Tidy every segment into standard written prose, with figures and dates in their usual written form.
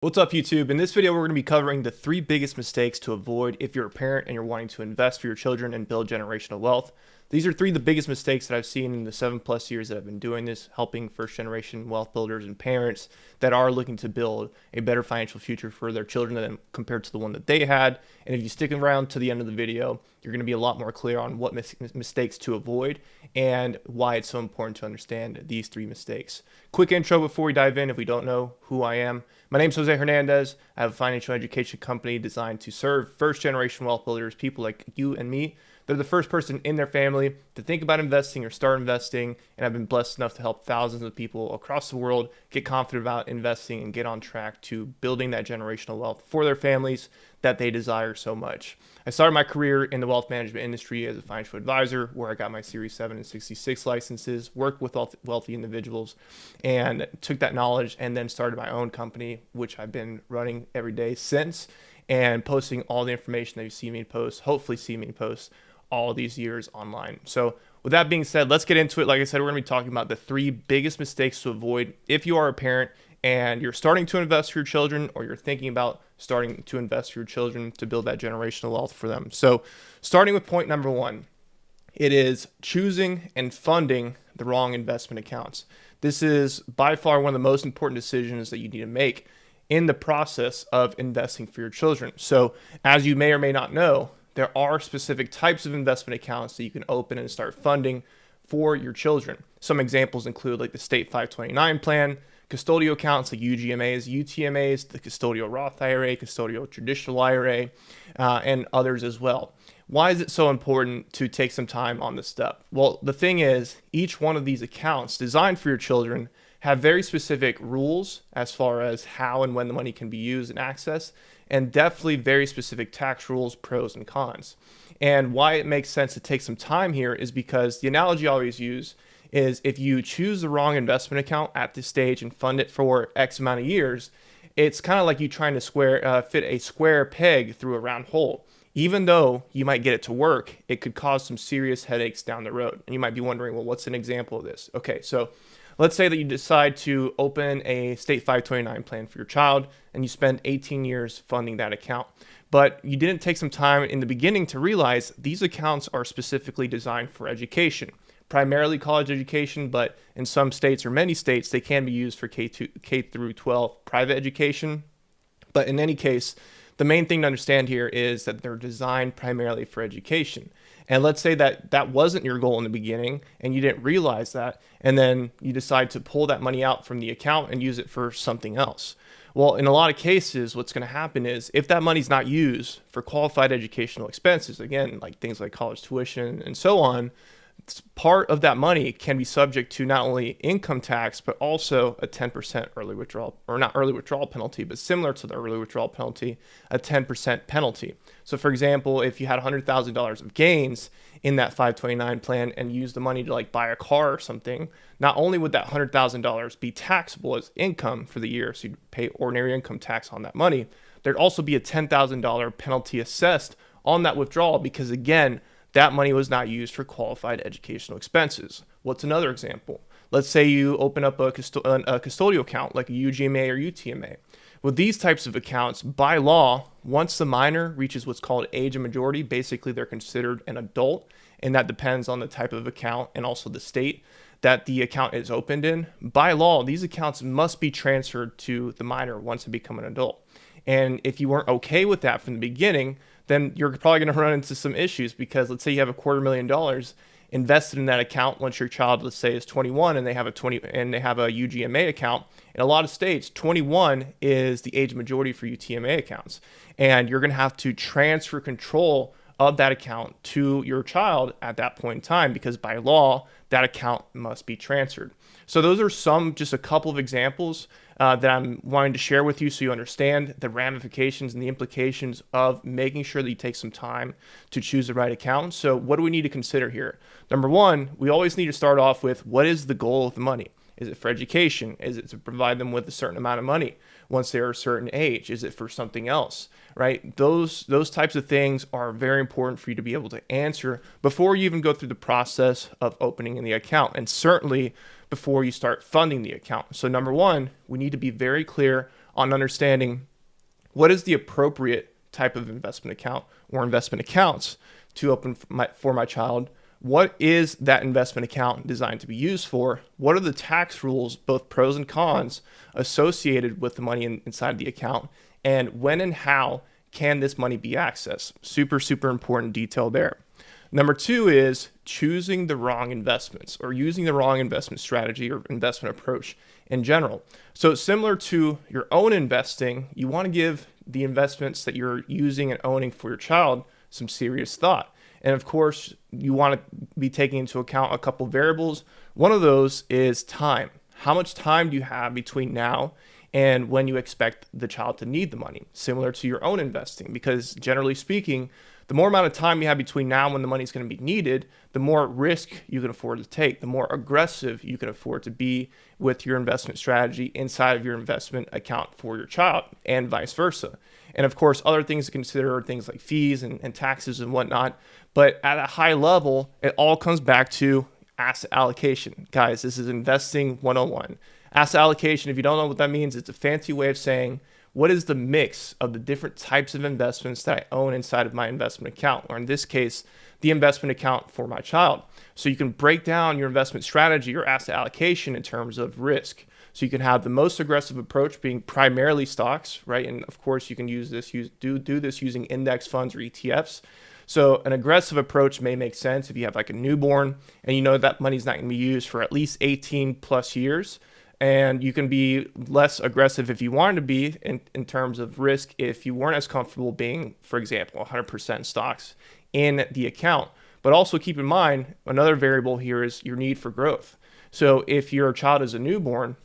What's up, YouTube? In this video, we're going to be covering the 3 biggest mistakes to avoid if you're a parent and you're wanting to invest for your children and build generational wealth. These are 3 of the biggest mistakes that I've seen in the 7+ years that I've been doing this, helping first generation wealth builders and parents that are looking to build a better financial future for their children than compared to the one that they had. And if you stick around to the end of the video, you're going to be a lot more clear on what mistakes to avoid and why it's so important to understand these 3 mistakes. Quick intro before we dive in if we don't know who I am. My name is Jose Hernandez. I have a financial education company designed to serve first generation wealth builders, people like you and me. They're the first person in their family to think about investing or start investing, and I've been blessed enough to help thousands of people across the world get confident about investing and get on track to building that generational wealth for their families that they desire so much. I started my career in the wealth management industry as a financial advisor, where I got my Series 7 and 66 licenses, worked with wealthy individuals, and took that knowledge and then started my own company, which I've been running every day since, and posting all the information that you see me post, hopefully see me post all these years online. So with that being said, let's get into it. Like I said, we're going to be talking about the 3 biggest mistakes to avoid if you are a parent and you're starting to invest for your children, or you're thinking about starting to invest for your children to build that generational wealth for them. So starting with point number 1, it is choosing and funding the wrong investment accounts. This is by far one of the most important decisions that you need to make in the process of investing for your children. So as you may or may not know, there are specific types of investment accounts that you can open and start funding for your children. Some examples include like the state 529 plan, custodial accounts like UGMAs, UTMAs, the custodial Roth IRA, custodial traditional IRA, and others as well. Why is it so important to take some time on this step? Well, the thing is, each one of these accounts designed for your children have very specific rules as far as how and when the money can be used and accessed, and definitely very specific tax rules, pros and cons. And why it makes sense to take some time here is because the analogy I always use is if you choose the wrong investment account at this stage and fund it for X amount of years, it's kind of like you trying to fit a square peg through a round hole. Even though you might get it to work, it could cause some serious headaches down the road. And you might be wondering, well, what's an example of this? Okay, so let's say that you decide to open a state 529 plan for your child and you spend 18 years funding that account. But you didn't take some time in the beginning to realize these accounts are specifically designed for education, primarily college education, but in some states or many states, they can be used for K through 12 private education. But in any case, the main thing to understand here is that they're designed primarily for education. And let's say that that wasn't your goal in the beginning and you didn't realize that, and then you decide to pull that money out from the account and use it for something else. Well, in a lot of cases, what's going to happen is if that money's not used for qualified educational expenses, again, like things like college tuition and so on, part of that money can be subject to not only income tax, but also a 10% early withdrawal, or not early withdrawal penalty, but similar to the early withdrawal penalty, a 10% penalty. So for example, if you had $100,000 of gains in that 529 plan and use the money to like buy a car or something, not only would that $100,000 be taxable as income for the year, so you'd pay ordinary income tax on that money, there'd also be a $10,000 penalty assessed on that withdrawal because, again, that money was not used for qualified educational expenses. What's another example? Let's say you open up a custodial account like a UGMA or UTMA. With these types of accounts, by law, once the minor reaches what's called age of majority, basically they're considered an adult, and that depends on the type of account and also the state that the account is opened in. By law, these accounts must be transferred to the minor once they become an adult. And if you weren't okay with that from the beginning, then you're probably going to run into some issues because let's say you have $250,000 invested in that account once your child, let's say, is 21 and they have a UGMA account. In a lot of states, 21 is the age majority for UTMA accounts, and you're going to have to transfer control of that account to your child at that point in time because by law that account must be transferred. So those are just a couple of examples that I'm wanting to share with you so you understand the ramifications and the implications of making sure that you take some time to choose the right account. So what do we need to consider here? Number 1, we always need to start off with what is the goal of the money? Is it for education? Is it to provide them with a certain amount of money once they're a certain age? Is it for something else, right? Those types of things are very important for you to be able to answer before you even go through the process of opening the account, and certainly before you start funding the account. So number 1, we need to be very clear on understanding what is the appropriate type of investment account or investment accounts to open for my child. What is that investment account designed to be used for? What are the tax rules, both pros and cons, associated with the money inside the account? And when and how can this money be accessed? Super, super important detail there. Number two is choosing the wrong investments or using the wrong investment strategy or investment approach in general. So similar to your own investing, you want to give the investments that you're using and owning for your child some serious thought. And of course, you want to be taking into account a couple variables. One of those is time. How much time do you have between now and when you expect the child to need the money? Similar to your own investing, because generally speaking, the more amount of time you have between now and when the money is going to be needed, the more risk you can afford to take, the more aggressive you can afford to be with your investment strategy inside of your investment account for your child, and vice versa. And of course, other things to consider are things like fees and taxes and whatnot. But at a high level, it all comes back to asset allocation. Guys, this is investing 101. Asset allocation, if you don't know what that means, it's a fancy way of saying, what is the mix of the different types of investments that I own inside of my investment account, or in this case, the investment account for my child. So you can break down your investment strategy or asset allocation in terms of risk. So you can have the most aggressive approach being primarily stocks, right? And of course, you can do this using index funds or ETFs. So an aggressive approach may make sense if you have like a newborn and you know that money's not going to be used for at least 18 plus years. And you can be less aggressive if you wanted to be in terms of risk if you weren't as comfortable being, for example, 100% stocks in the account. But also keep in mind, another variable here is your need for growth. So if your child is a newborn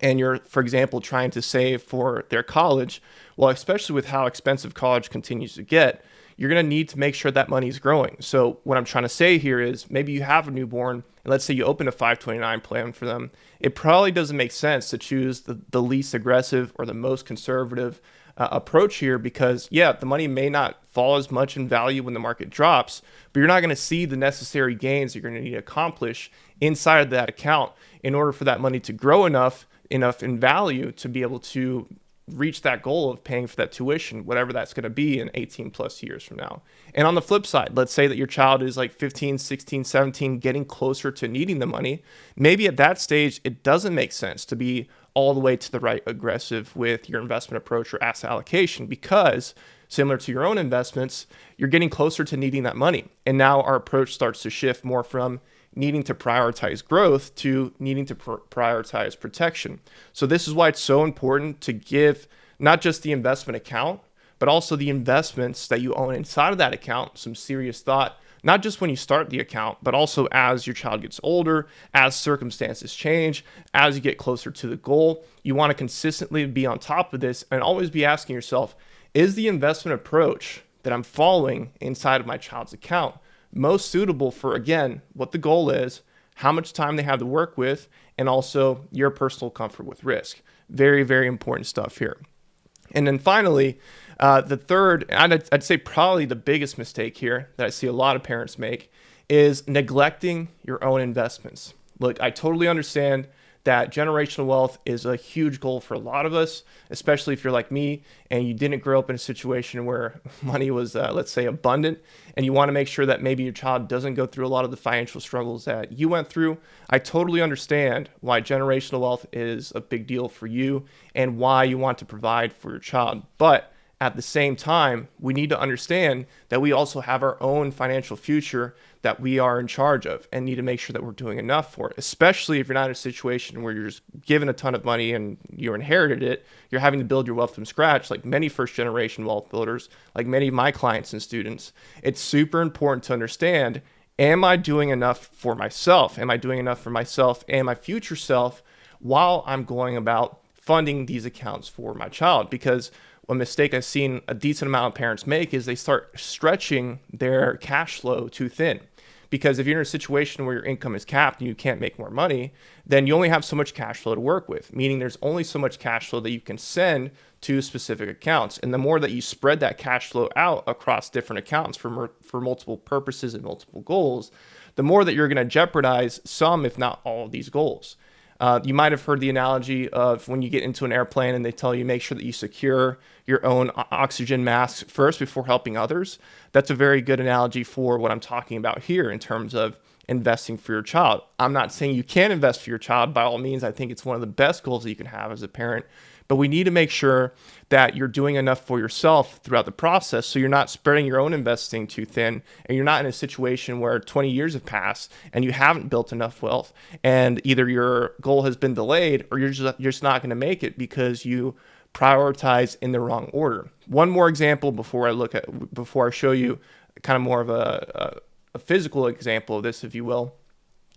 and you're, for example, trying to save for their college, well, especially with how expensive college continues to get, you're going to need to make sure that money is growing. So what I'm trying to say here is maybe you have a newborn and let's say you open a 529 plan for them. It probably doesn't make sense to choose the least aggressive or the most conservative approach here because, yeah, the money may not fall as much in value when the market drops, but you're not going to see the necessary gains you're going to need to accomplish inside of that account in order for that money to grow enough in value to be able to reach that goal of paying for that tuition, whatever that's going to be in 18 plus years from now. And on the flip side, let's say that your child is like 15, 16, 17, getting closer to needing the money. Maybe at that stage, it doesn't make sense to be all the way to the right aggressive with your investment approach or asset allocation because similar to your own investments, you're getting closer to needing that money. And now our approach starts to shift more from needing to prioritize growth to needing to prioritize protection. So this is why it's so important to give not just the investment account, but also the investments that you own inside of that account some serious thought, not just when you start the account, but also as your child gets older, as circumstances change, as you get closer to the goal. You want to consistently be on top of this and always be asking yourself, is the investment approach that I'm following inside of my child's account most suitable for, again, what the goal is, how much time they have to work with, and also your personal comfort with risk. Very, very important stuff here. And then finally, the third, I'd say probably the biggest mistake here that I see a lot of parents make is neglecting your own investments. Look, I totally understand that generational wealth is a huge goal for a lot of us, especially if you're like me and you didn't grow up in a situation where money was, let's say, abundant, and you want to make sure that maybe your child doesn't go through a lot of the financial struggles that you went through. I totally understand why generational wealth is a big deal for you and why you want to provide for your child. But at the same time, we need to understand that we also have our own financial future that we are in charge of and need to make sure that we're doing enough for it, especially if you're not in a situation where you're just given a ton of money and you inherited it. You're having to build your wealth from scratch, like many first generation wealth builders, like many of my clients and students. It's super important to understand, am I doing enough for myself? Am I doing enough for myself and my future self while I'm going about funding these accounts for my child? Because a mistake I've seen a decent amount of parents make is they start stretching their cash flow too thin. Because if you're in a situation where your income is capped and you can't make more money, then you only have so much cash flow to work with, meaning there's only so much cash flow that you can send to specific accounts. And the more that you spread that cash flow out across different accounts for multiple purposes and multiple goals, the more that you're going to jeopardize some, if not all of these goals. You might have heard the analogy of when you get into an airplane and they tell you make sure that you secure your own oxygen masks first before helping others. That's a very good analogy for what I'm talking about here in terms of investing for your child. I'm not saying you can't invest for your child. By all means, I think it's one of the best goals that you can have as a parent. But we need to make sure that you're doing enough for yourself throughout the process so you're not spreading your own investing too thin and you're not in a situation where 20 years have passed and you haven't built enough wealth and either your goal has been delayed or you're just not going to make it because you prioritize in the wrong order. One more example before I show you kind of more of a physical example of this, if you will,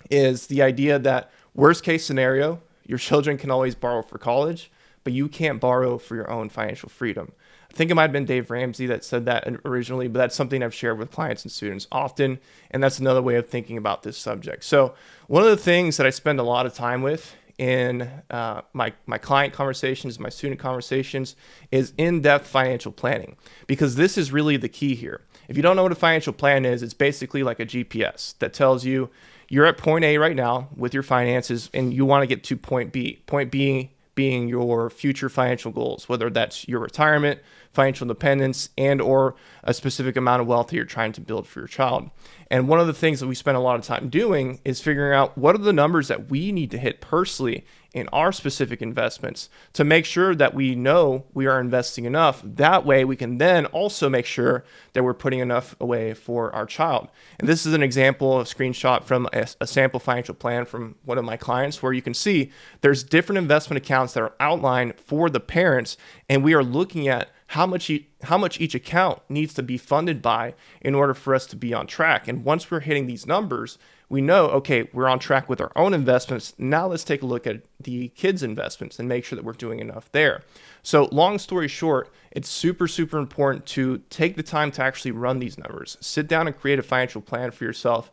is the idea that worst case scenario, your children can always borrow for college, but you can't borrow for your own financial freedom. I think it might have been Dave Ramsey that said that originally, but that's something I've shared with clients and students often, and that's another way of thinking about this subject. So one of the things that I spend a lot of time with in my client conversations, my student conversations, is in-depth financial planning, because this is really the key here. If you don't know what a financial plan is, it's basically like a GPS that tells you you're at point A right now with your finances and you want to get to point B. Point B being your future financial goals, whether that's your retirement, financial independence, and or a specific amount of wealth that you're trying to build for your child. And one of the things that we spend a lot of time doing is figuring out what are the numbers that we need to hit personally in our specific investments to make sure that we know we are investing enough. That way we can then also make sure that we're putting enough away for our child. And this is an example, a screenshot from a sample financial plan from one of my clients, where you can see there's different investment accounts that are outlined for the parents, and we are looking at how much each account needs to be funded by in order for us to be on track. And once we're hitting these numbers, we know, okay, we're on track with our own investments. Now let's take a look at the kids' investments and make sure that we're doing enough there. So long story short, it's super, super important to take the time to actually run these numbers. Sit down and create a financial plan for yourself.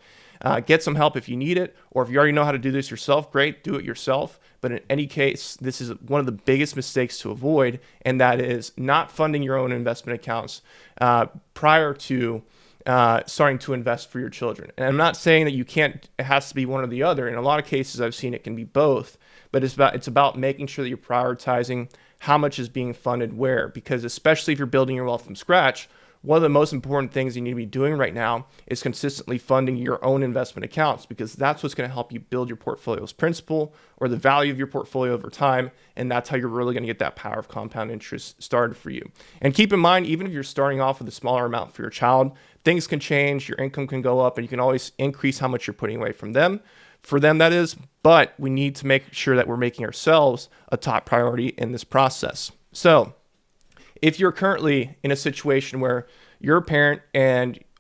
Get some help if you need it, or if you already know how to do this yourself, great, do it yourself. But in any case, this is one of the biggest mistakes to avoid, and that is not funding your own investment accounts prior to starting to invest for your children. And I'm not saying that you can't, it has to be one or the other. In a lot of cases, I've seen it can be both, but it's about making sure that you're prioritizing how much is being funded where, because especially if you're building your wealth from scratch, one of the most important things you need to be doing right now is consistently funding your own investment accounts, because that's what's going to help you build your portfolio's principal or the value of your portfolio over time. And that's how you're really going to get that power of compound interest started for you. And keep in mind, even if you're starting off with a smaller amount for your child, things can change, your income can go up, and you can always increase how much you're putting away for them, that is. But we need to make sure that we're making ourselves a top priority in this process. So if you're currently in a situation where you're a parent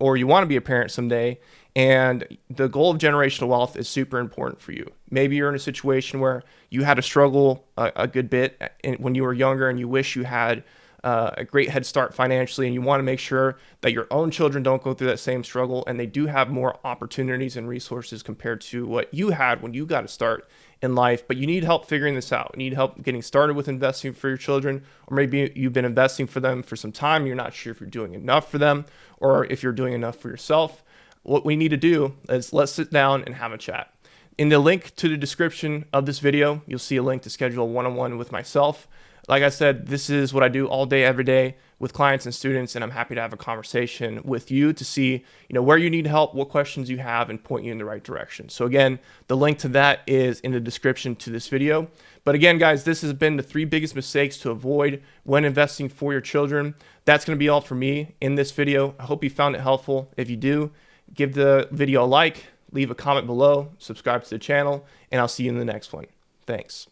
or you want to be a parent someday, and the goal of generational wealth is super important for you. Maybe you're in a situation where you had to struggle a good bit when you were younger and you wish you had a great head start financially, and you want to make sure that your own children don't go through that same struggle and they do have more opportunities and resources compared to what you had when you got to start in life. But you need help figuring this out. You need help getting started with investing for your children, or maybe you've been investing for them for some time. You're not sure if you're doing enough for them or if you're doing enough for yourself. What we need to do is let's sit down and have a chat. In the link to the description of this video, you'll see a link to schedule a one-on-one with myself. Like I said, this is what I do all day, every day with clients and students, and I'm happy to have a conversation with you to see, where you need help, what questions you have, and point you in the right direction. So again, the link to that is in the description to this video. But again, guys, this has been the 3 biggest mistakes to avoid when investing for your children. That's going to be all for me in this video. I hope you found it helpful. If you do, give the video a like, leave a comment below, subscribe to the channel, and I'll see you in the next one. Thanks.